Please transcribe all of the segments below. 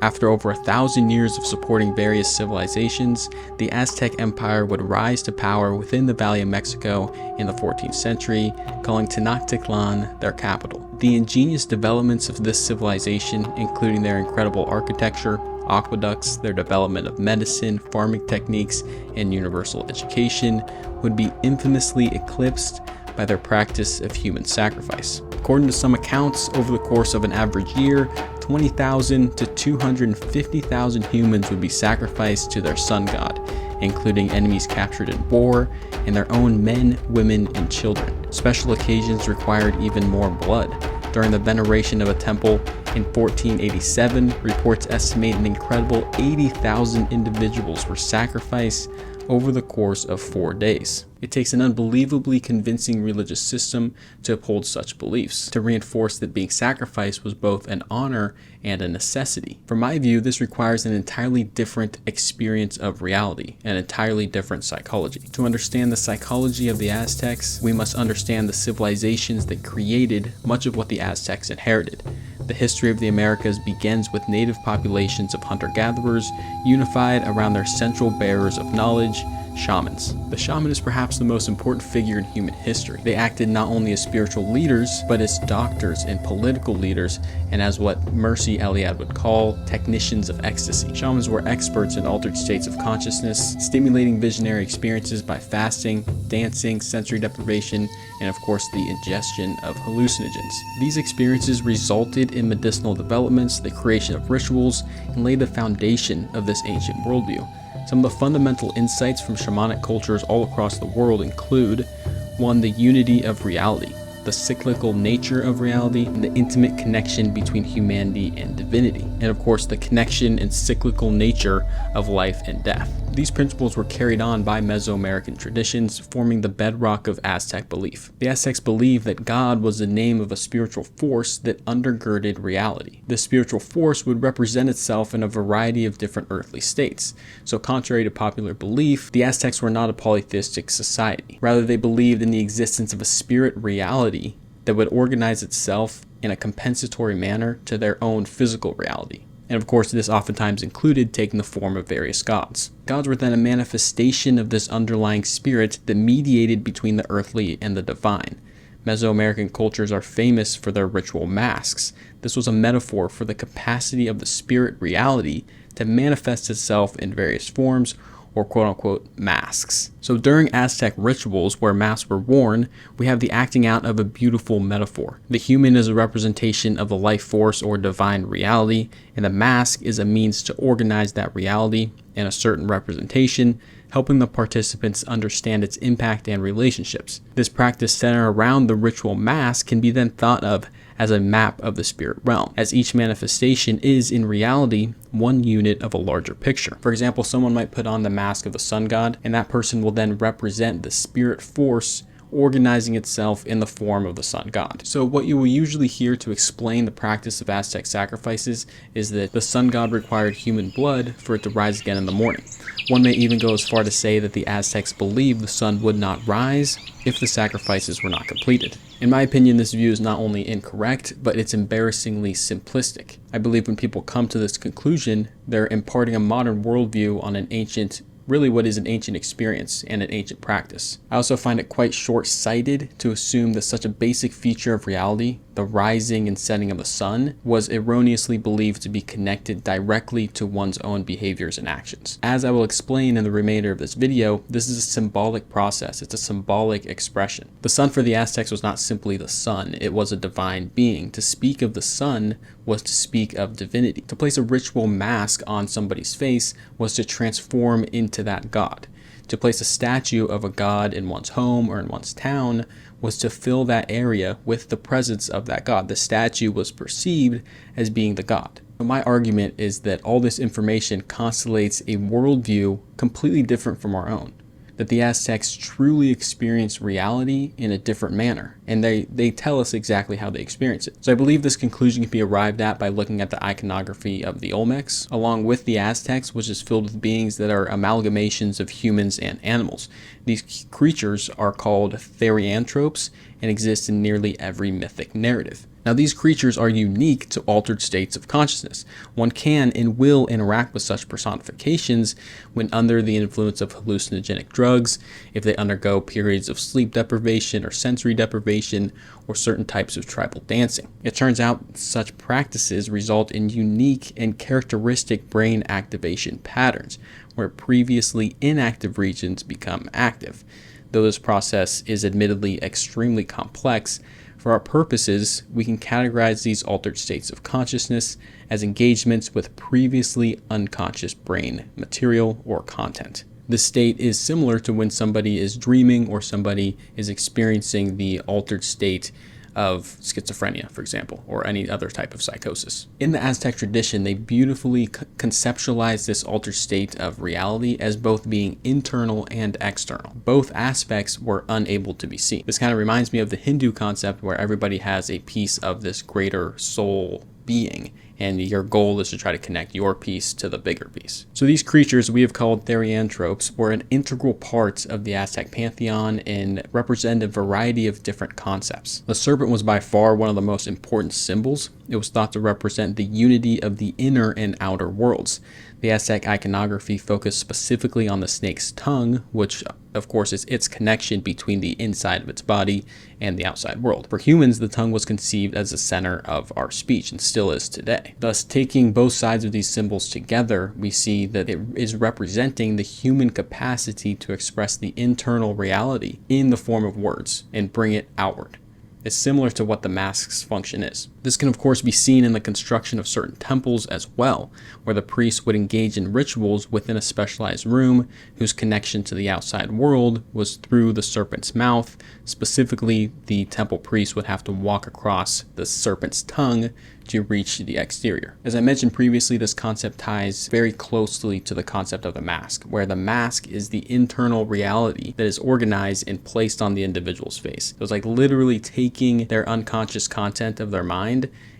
After over 1,000 years of supporting various civilizations, the Aztec Empire would rise to power within the Valley of Mexico in the 14th century, calling Tenochtitlan their capital. The ingenious developments of this civilization, including their incredible architecture, aqueducts, their development of medicine, farming techniques, and universal education, would be infamously eclipsed by their practice of human sacrifice. According to some accounts, over the course of an average year, 20,000 to 250,000 humans would be sacrificed to their sun god, including enemies captured in war and their own men, women, and children. Special occasions required even more blood. During the veneration of a temple in 1487, reports estimate an incredible 80,000 individuals were sacrificed over the course of 4 days. It takes an unbelievably convincing religious system to uphold such beliefs, to reinforce that being sacrificed was both an honor and a necessity. From my view, this requires an entirely different experience of reality, an entirely different psychology. To understand the psychology of the Aztecs, we must understand the civilizations that created much of what the Aztecs inherited. The history of the Americas begins with native populations of hunter-gatherers unified around their central bearers of knowledge, shamans. The shaman is perhaps the most important figure in human history. They acted not only as spiritual leaders, but as doctors and political leaders, and as what Mercy Eliade would call technicians of ecstasy. Shamans were experts in altered states of consciousness, stimulating visionary experiences by fasting, dancing, sensory deprivation, and of course the ingestion of hallucinogens. These experiences resulted in medicinal developments, the creation of rituals, and laid the foundation of this ancient worldview. Some of the fundamental insights from shamanic cultures all across the world include 1. The unity of reality, the cyclical nature of reality, and the intimate connection between humanity and divinity, and of course the connection and cyclical nature of life and death. These principles were carried on by Mesoamerican traditions, forming the bedrock of Aztec belief. The Aztecs believed that God was the name of a spiritual force that undergirded reality. This spiritual force would represent itself in a variety of different earthly states. So contrary to popular belief, the Aztecs were not a polytheistic society. Rather, they believed in the existence of a spirit reality that would organize itself in a compensatory manner to their own physical reality. And of course, this oftentimes included taking the form of various gods. Gods were then a manifestation of this underlying spirit that mediated between the earthly and the divine. Mesoamerican cultures are famous for their ritual masks. This was a metaphor for the capacity of the spirit reality to manifest itself in various forms, or quote-unquote masks. So during Aztec rituals where masks were worn, we have the acting out of a beautiful metaphor. The human is a representation of the life force or divine reality, and the mask is a means to organize that reality in a certain representation, helping the participants understand its impact and relationships. This practice centered around the ritual mask can be then thought of as a map of the spirit realm, as each manifestation is, in reality, one unit of a larger picture. For example, someone might put on the mask of the sun god, and that person will then represent the spirit force organizing itself in the form of the sun god. So what you will usually hear to explain the practice of Aztec sacrifices is that the sun god required human blood for it to rise again in the morning. One may even go as far to say that the Aztecs believed the sun would not rise if the sacrifices were not completed. In my opinion, this view is not only incorrect, but it's embarrassingly simplistic. I believe when people come to this conclusion, they're imparting a modern worldview on an ancient what is an ancient experience and an ancient practice. I also find it quite short-sighted to assume that such a basic feature of reality, the rising and setting of the sun, was erroneously believed to be connected directly to one's own behaviors and actions. As I will explain in the remainder of this video, this is a symbolic process. It's a symbolic expression. The sun for the Aztecs was not simply the sun, it was a divine being. To speak of the sun was to speak of divinity. To place a ritual mask on somebody's face was to transform into that god. To place a statue of a god in one's home or in one's town was to fill that area with the presence of that god. The statue was perceived as being the god. My argument is that all this information constellates a worldview completely different from our own. That the Aztecs truly experience reality in a different manner, and they tell us exactly how they experience it. So I believe this conclusion can be arrived at by looking at the iconography of the Olmecs, along with the Aztecs, which is filled with beings that are amalgamations of humans and animals. These creatures are called Theriantropes and exist in nearly every mythic narrative. Now, these creatures are unique to altered states of consciousness. One can and will interact with such personifications when under the influence of hallucinogenic drugs, if they undergo periods of sleep deprivation or sensory deprivation, or certain types of tribal dancing. It turns out such practices result in unique and characteristic brain activation patterns, where previously inactive regions become active. Though this process is admittedly extremely complex, for our purposes, we can categorize these altered states of consciousness as engagements with previously unconscious brain material or content. This state is similar to when somebody is dreaming or somebody is experiencing the altered state of schizophrenia, for example, or any other type of psychosis. In the Aztec tradition, they beautifully conceptualize this altered state of reality as both being internal and external. Both aspects were unable to be seen. This kind of reminds me of the Hindu concept where everybody has a piece of this greater soul being, and your goal is to try to connect your piece to the bigger piece. So these creatures we have called Theriantropes were an integral part of the Aztec Pantheon and represent a variety of different concepts. The serpent was by far one of the most important symbols. It was thought to represent the unity of the inner and outer worlds. The Aztec iconography focused specifically on the snake's tongue, which of course is its connection between the inside of its body and the outside world. For humans, the tongue was conceived as the center of our speech and still is today. Thus, taking both sides of these symbols together, we see that it is representing the human capacity to express the internal reality in the form of words and bring it outward. It's similar to what the mask's function is. This can of course be seen in the construction of certain temples as well, where the priests would engage in rituals within a specialized room whose connection to the outside world was through the serpent's mouth. Specifically, the temple priest would have to walk across the serpent's tongue to reach the exterior. As I mentioned previously, this concept ties very closely to the concept of the mask, where the mask is the internal reality that is organized and placed on the individual's face. It was like literally taking their unconscious content of their mind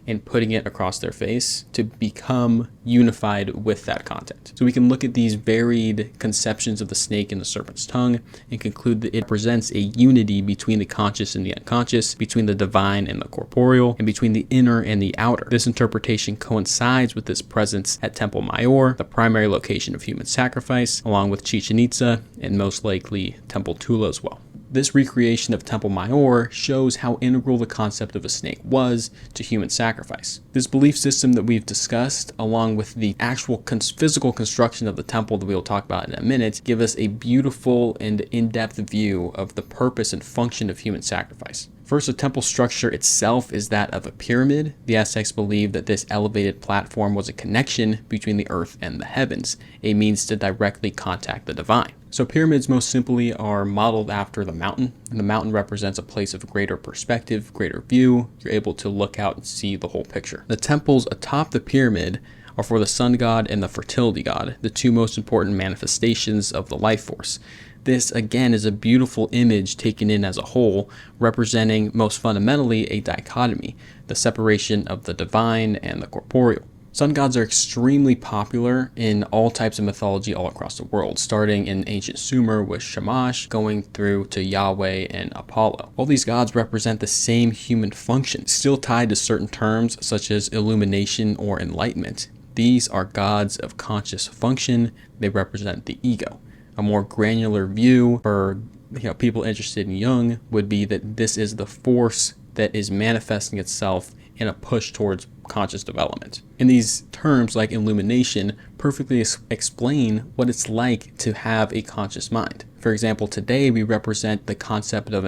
and putting it across their face to become unified with that content. So we can look at these varied conceptions of the snake and the serpent's tongue and conclude that it presents a unity between the conscious and the unconscious, between the divine and the corporeal, and between the inner and the outer. This interpretation coincides with this presence at Temple Mayor, the primary location of human sacrifice, along with Chichen Itza and most likely Temple Tula as well. This recreation of Temple Mayor shows how integral the concept of a snake was to human sacrifice. This belief system that we've discussed, along with the actual physical construction of the temple that we'll talk about in a minute, give us a beautiful and in-depth view of the purpose and function of human sacrifice. First, the temple structure itself is that of a pyramid. The Aztecs believed that this elevated platform was a connection between the earth and the heavens, a means to directly contact the divine. So pyramids most simply are modeled after the mountain. And the mountain represents a place of greater perspective, greater view. You're able to look out and see the whole picture. The temples atop the pyramid are for the sun god and the fertility god, the two most important manifestations of the life force. This, again, is a beautiful image taken in as a whole, representing most fundamentally a dichotomy, the separation of the divine and the corporeal. Sun gods are extremely popular in all types of mythology all across the world, starting in ancient Sumer with Shamash, going through to Yahweh and Apollo. All these gods represent the same human function, still tied to certain terms such as illumination or enlightenment. These are gods of conscious function. They represent the ego. A more granular view for people interested in Jung would be that this is the force that is manifesting itself in a push towards conscious development. And these terms like illumination perfectly explain what it's like to have a conscious mind. For example, today we represent the concept of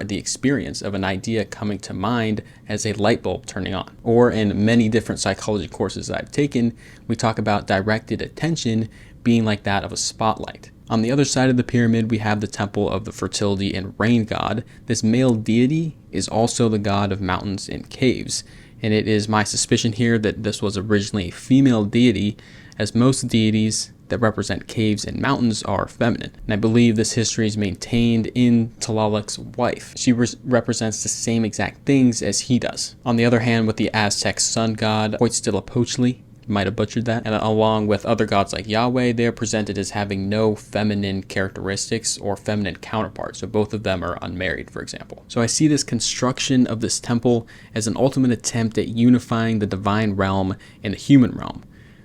the experience of an idea coming to mind as a light bulb turning on. Or in many different psychology courses that I've taken, we talk about directed attention being like that of a spotlight. On the other side of the pyramid, we have the temple of the fertility and rain god. This male deity is also the god of mountains and caves. And it is my suspicion here that this was originally a female deity, as most deities that represent caves and mountains are feminine. And I believe this history is maintained in Tlaloc's wife. She represents the same exact things as he does. On the other hand, with the Aztec sun god, Huitzilopochtli, Might have butchered that. And along with other gods like Yahweh, they are presented as having no feminine characteristics or feminine counterparts. So both of them are unmarried, for example. So I see this construction of this temple as an ultimate attempt at unifying the divine realm and the human realm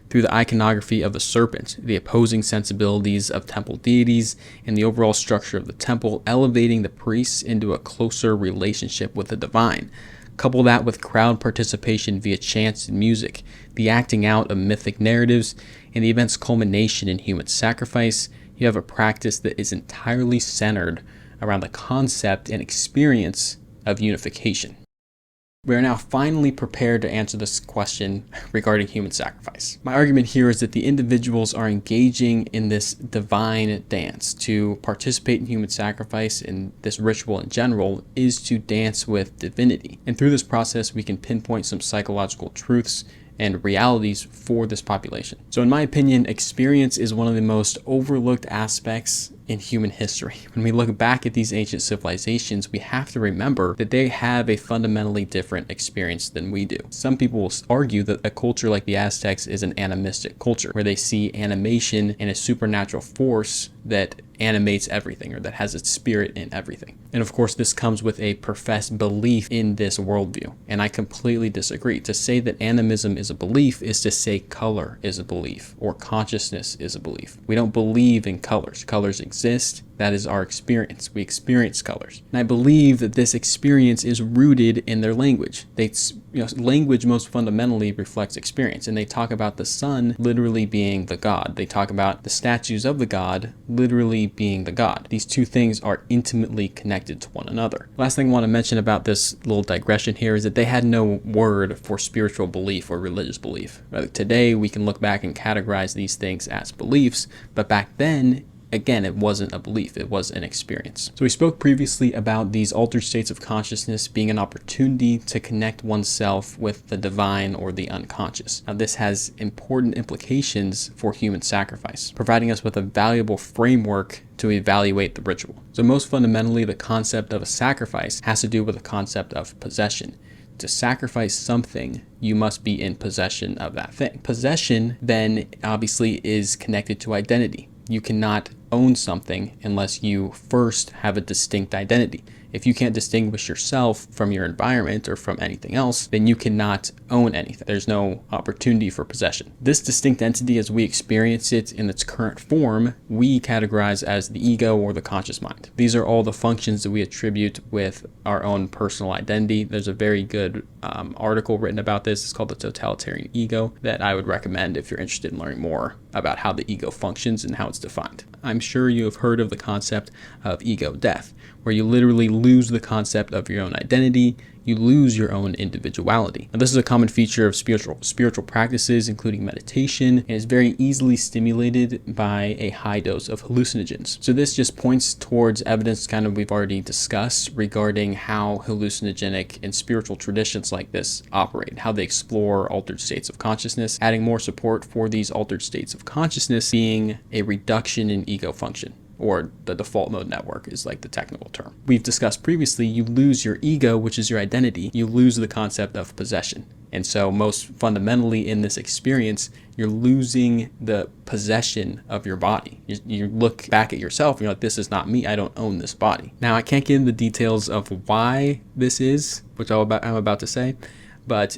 through the iconography of the serpent, the opposing sensibilities of temple deities, and the overall structure of the temple, elevating the priests into a closer relationship with the divine. Couple that with crowd participation via chants and music, the acting out of mythic narratives, and the event's culmination in human sacrifice, you have a practice that is entirely centered around the concept and experience of unification. We are now finally prepared to answer this question regarding human sacrifice. My argument here is that the individuals are engaging in this divine dance. To participate in human sacrifice and this ritual in general is to dance with divinity. And through this process, we can pinpoint some psychological truths and realities for this population. So in my opinion, experience is one of the most overlooked aspects in human history. When we look back at these ancient civilizations, we have to remember that they have a fundamentally different experience than we do. Some people will argue that a culture like the Aztecs is an animistic culture, where they see animation and a supernatural force that animates everything, or that has its spirit in everything. And of course, this comes with a professed belief in this worldview. And I completely disagree. To say that animism is a belief is to say color is a belief, or consciousness is a belief. We don't believe in colors. Colors exist. That is our experience. We experience colors. And I believe that this experience is rooted in their language. Language most fundamentally reflects experience. And they talk about the sun literally being the god. They talk about the statues of the god literally being the god. These two things are intimately connected to one another. Last thing I want to mention about this little digression here is that they had no word for spiritual belief or religious belief. Today, we can look back and categorize these things as beliefs, but back then, again, it wasn't a belief, it was an experience. So we spoke previously about these altered states of consciousness being an opportunity to connect oneself with the divine or the unconscious. Now, this has important implications for human sacrifice, providing us with a valuable framework to evaluate the ritual. So most fundamentally, the concept of a sacrifice has to do with the concept of possession. To sacrifice something, you must be in possession of that thing. Possession then obviously is connected to identity. You cannot own something unless you first have a distinct identity. If you can't distinguish yourself from your environment or from anything else, then you cannot own anything. There's no opportunity for possession. This distinct entity, as we experience it in its current form, we categorize as the ego or the conscious mind. These are all the functions that we attribute with our own personal identity. There's a very good article written about this. It's called The Totalitarian Ego, that I would recommend if you're interested in learning more about how the ego functions and how it's defined. I'm sure you have heard of the concept of ego death, where you literally lose the concept of your own identity, you lose your own individuality. Now, this is a common feature of spiritual practices, including meditation, and is very easily stimulated by a high dose of hallucinogens. So this just points towards evidence we've already discussed regarding how hallucinogenic and spiritual traditions like this operate, how they explore altered states of consciousness, adding more support for these altered states of consciousness being a reduction in ego function, or the default mode network is like the technical term. We've discussed previously, you lose your ego, which is your identity. You lose the concept of possession. And so most fundamentally in this experience, you're losing the possession of your body. You look back at yourself and you're like, this is not me. I don't own this body. Now, I can't get into the details of why this is, which I'm about to say, but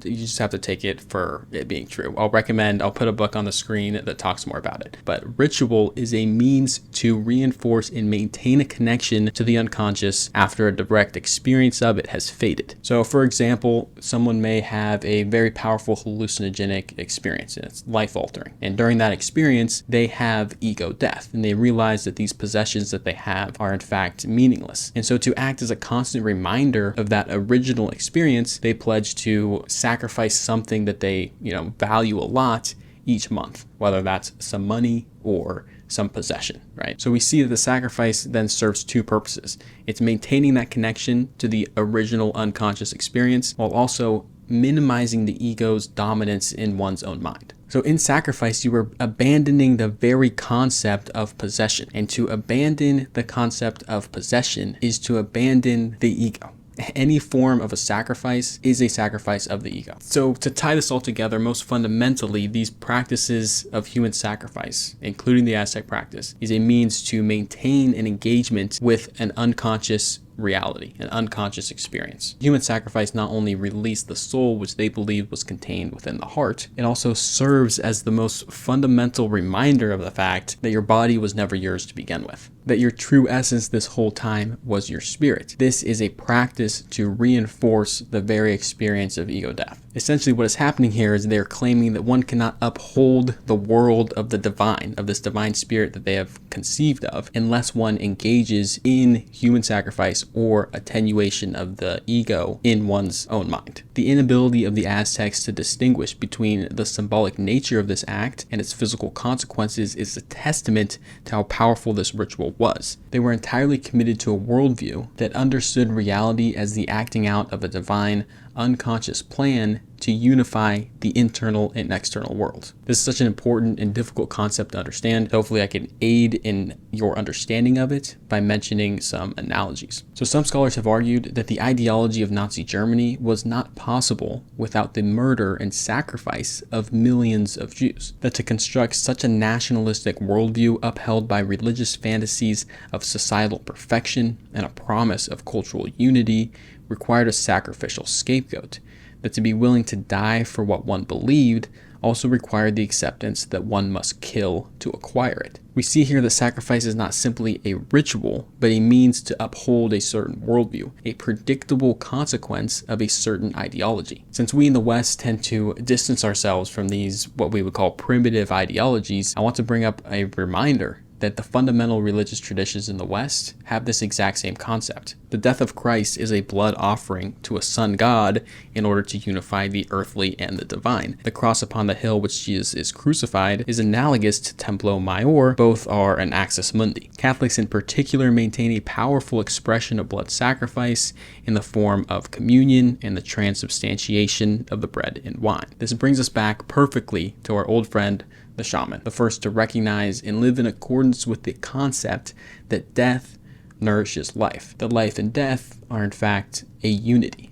you just have to take it for it being true. I'll put a book on the screen that talks more about it. But ritual is a means to reinforce and maintain a connection to the unconscious after a direct experience of it has faded. So for example, someone may have a very powerful hallucinogenic experience and it's life altering. And during that experience, they have ego death and they realize that these possessions that they have are in fact meaningless. And so to act as a constant reminder of that original experience, they pledge to sacrifice something that they value a lot each month, whether that's some money or some possession, right? So we see that the sacrifice then serves two purposes. It's maintaining that connection to the original unconscious experience while also minimizing the ego's dominance in one's own mind. So in sacrifice, you are abandoning the very concept of possession. And to abandon the concept of possession is to abandon the ego. Any form of a sacrifice is a sacrifice of the ego. So to tie this all together, most fundamentally, these practices of human sacrifice, including the Aztec practice, is a means to maintain an engagement with an unconscious reality, an unconscious experience. Human sacrifice not only released the soul, which they believed was contained within the heart, it also serves as the most fundamental reminder of the fact that your body was never yours to begin with, that your true essence this whole time was your spirit. This is a practice to reinforce the very experience of ego death. Essentially what is happening here is they're claiming that one cannot uphold the world of the divine, of this divine spirit that they have conceived of, unless one engages in human sacrifice or attenuation of the ego in one's own mind. The inability of the Aztecs to distinguish between the symbolic nature of this act and its physical consequences is a testament to how powerful this ritual was. They were entirely committed to a worldview that understood reality as the acting out of a divine, unconscious plan to unify the internal and external world. This is such an important and difficult concept to understand. Hopefully I can aid in your understanding of it by mentioning some analogies. So some scholars have argued that the ideology of Nazi Germany was not possible without the murder and sacrifice of millions of Jews. That to construct such a nationalistic worldview upheld by religious fantasies of societal perfection and a promise of cultural unity required a sacrificial scapegoat. That to be willing to die for what one believed also required the acceptance that one must kill to acquire it. We see here that sacrifice is not simply a ritual, but a means to uphold a certain worldview, a predictable consequence of a certain ideology. Since we in the West tend to distance ourselves from these, what we would call primitive ideologies, I want to bring up a reminder that the fundamental religious traditions in the West have this exact same concept. The death of Christ is a blood offering to a sun god in order to unify the earthly and the divine. The cross upon the hill which Jesus is crucified is analogous to Templo Mayor. Both are an axis mundi. Catholics in particular maintain a powerful expression of blood sacrifice in the form of communion and the transubstantiation of the bread and wine. This brings us back perfectly to our old friend the shaman, the first to recognize and live in accordance with the concept that death nourishes life, that life and death are in fact a unity.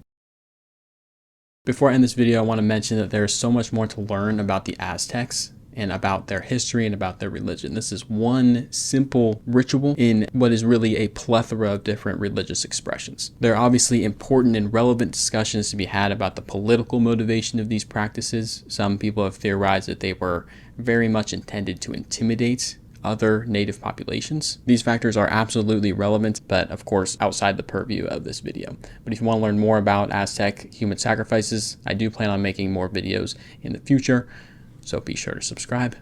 Before I end this video, I want to mention that there is so much more to learn about the Aztecs and about their history and about their religion. This is one simple ritual in what is really a plethora of different religious expressions. There are obviously important and relevant discussions to be had about the political motivation of these practices. Some people have theorized that they were very much intended to intimidate other native populations. These factors are absolutely relevant, but of course outside the purview of this video. But if you want to learn more about Aztec human sacrifices, I do plan on making more videos in the future, so be sure to subscribe.